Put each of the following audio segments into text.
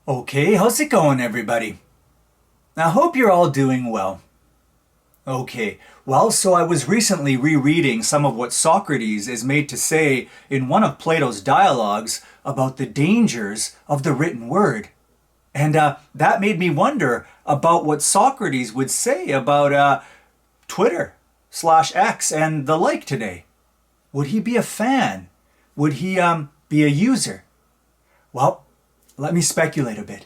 Okay, how's it going, everybody? I hope you're all doing well. Okay, well, so I was recently rereading some of what Socrates is made to say in one of Plato's dialogues about the dangers of the written word. And that made me wonder about what Socrates would say about Twitter/X and the like today. Would he be a fan? Would he be a user? Well, let me speculate a bit.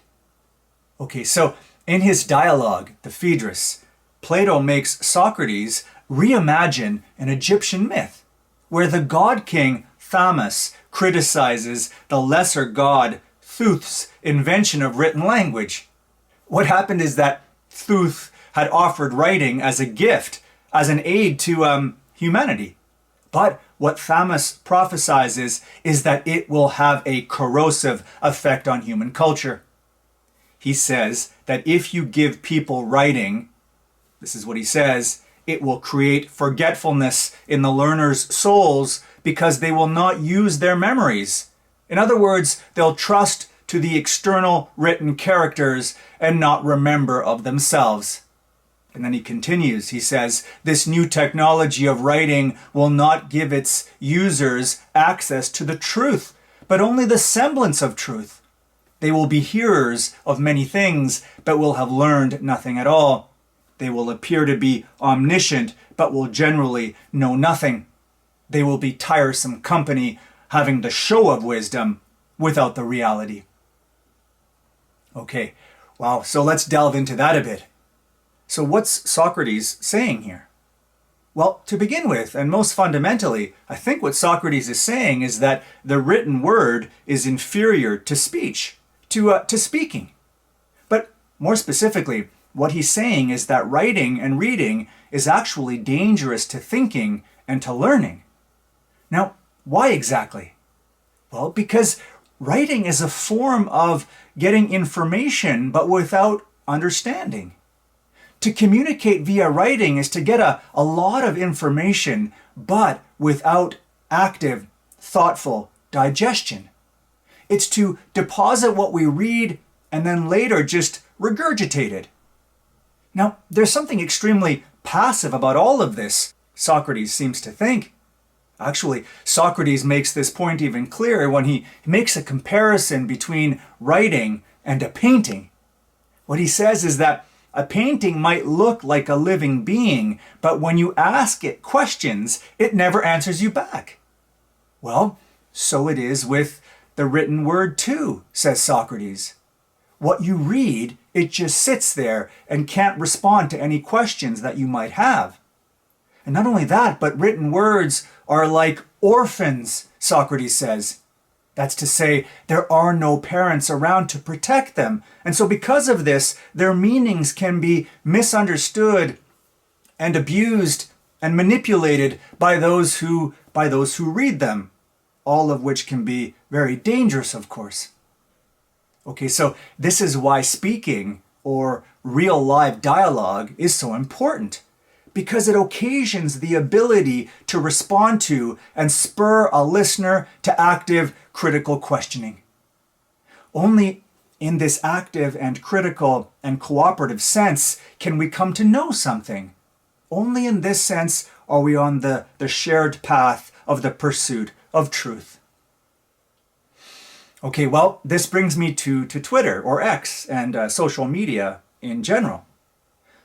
Okay, so in his dialogue, the Phaedrus, Plato makes Socrates reimagine an Egyptian myth where the god king Thamus criticizes the lesser god Thuth's invention of written language. What happened is that Thuth had offered writing as a gift, as an aid to humanity. But what Thamus prophesizes is that it will have a corrosive effect on human culture. He says that if you give people writing, this is what he says, it will create forgetfulness in the learners' souls because they will not use their memories. In other words, they'll trust to the external written characters and not remember of themselves. And then he continues, he says, this new technology of writing will not give its users access to the truth, but only the semblance of truth. They will be hearers of many things, but will have learned nothing at all. They will appear to be omniscient, but will generally know nothing. They will be tiresome company, having the show of wisdom without the reality. Okay, wow, so let's delve into that a bit. So what's Socrates saying here? Well, to begin with, and most fundamentally, I think what Socrates is saying is that the written word is inferior to speech, to speaking. But more specifically, what he's saying is that writing and reading is actually dangerous to thinking and to learning. Now, why exactly? Well, because writing is a form of getting information, but without understanding. To communicate via writing is to get a lot of information, but without active, thoughtful digestion. It's to deposit what we read and then later just regurgitate it. Now, there's something extremely passive about all of this, Socrates seems to think. Actually, Socrates makes this point even clearer when he makes a comparison between writing and a painting. What he says is that a painting might look like a living being, but when you ask it questions, it never answers you back. Well, so it is with the written word too, says Socrates. What you read, it just sits there and can't respond to any questions that you might have. And not only that, but written words are like orphans, Socrates says. That's to say, there are no parents around to protect them. And so because of this, their meanings can be misunderstood and abused and manipulated by those who read them, all of which can be very dangerous, of course. Okay, so this is why speaking or real live dialogue is so important, because it occasions the ability to respond to and spur a listener to active critical questioning. Only in this active and critical and cooperative sense can we come to know something. Only in this sense are we on the shared path of the pursuit of truth. Okay, well, this brings me to Twitter or X and social media in general.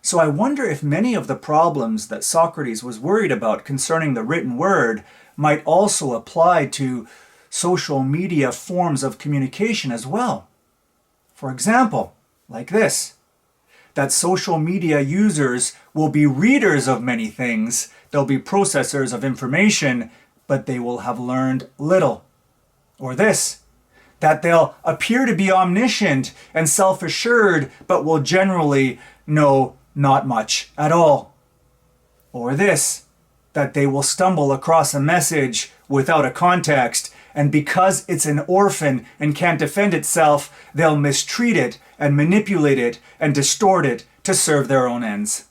So I wonder if many of the problems that Socrates was worried about concerning the written word might also apply to social media forms of communication as well. For example, like this, that social media users will be readers of many things, they'll be processors of information, but they will have learned little. Or this, that they'll appear to be omniscient and self-assured, but will generally know not much at all. Or this, that they will stumble across a message without a context, and because it's an orphan and can't defend itself, they'll mistreat it and manipulate it and distort it to serve their own ends.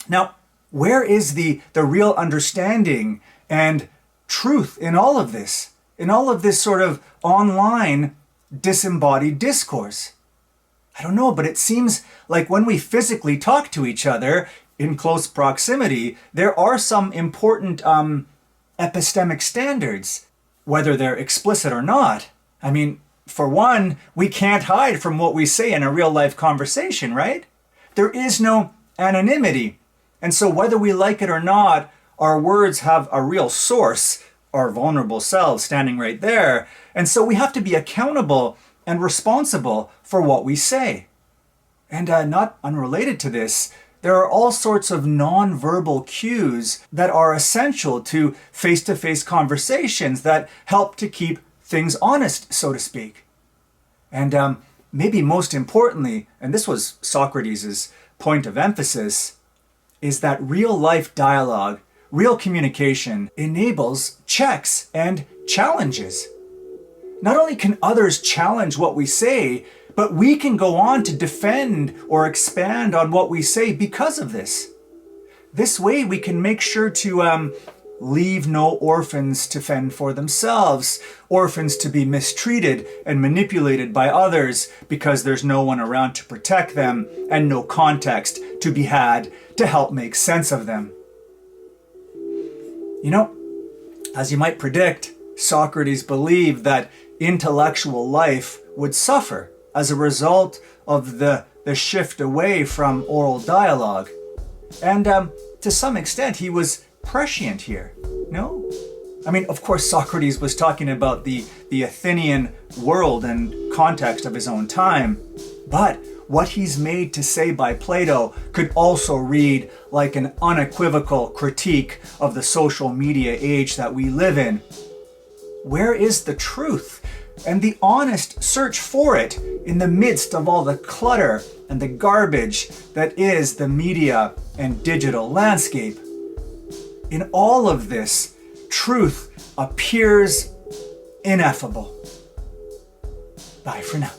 Now, where is the real understanding and truth in all of this? In all of this sort of online disembodied discourse? I don't know, but it seems like when we physically talk to each other in close proximity, there are some important epistemic standards, whether they're explicit or not. I mean, for one, we can't hide from what we say in a real life conversation, right? There is no anonymity. And so whether we like it or not, our words have a real source, our vulnerable selves standing right there. And so we have to be accountable and responsible for what we say. And not unrelated to this, there are all sorts of non-verbal cues that are essential to face-to-face conversations that help to keep things honest, so to speak. And maybe most importantly, and this was Socrates' point of emphasis, is that real-life dialogue, real communication enables checks and challenges. Not only can others challenge what we say, but we can go on to defend or expand on what we say because of this. This way we can make sure to leave no orphans to fend for themselves, orphans to be mistreated and manipulated by others because there's no one around to protect them and no context to be had to help make sense of them. You know, as you might predict, Socrates believed that intellectual life would suffer as a result of the shift away from oral dialogue. And to some extent, he was prescient here, no? I mean, of course, Socrates was talking about the Athenian world and context of his own time, but what he's made to say by Plato could also read like an unequivocal critique of the social media age that we live in. Where is the truth and the honest search for it in the midst of all the clutter and the garbage that is the media and digital landscape? In all of this, truth appears ineffable. Bye for now.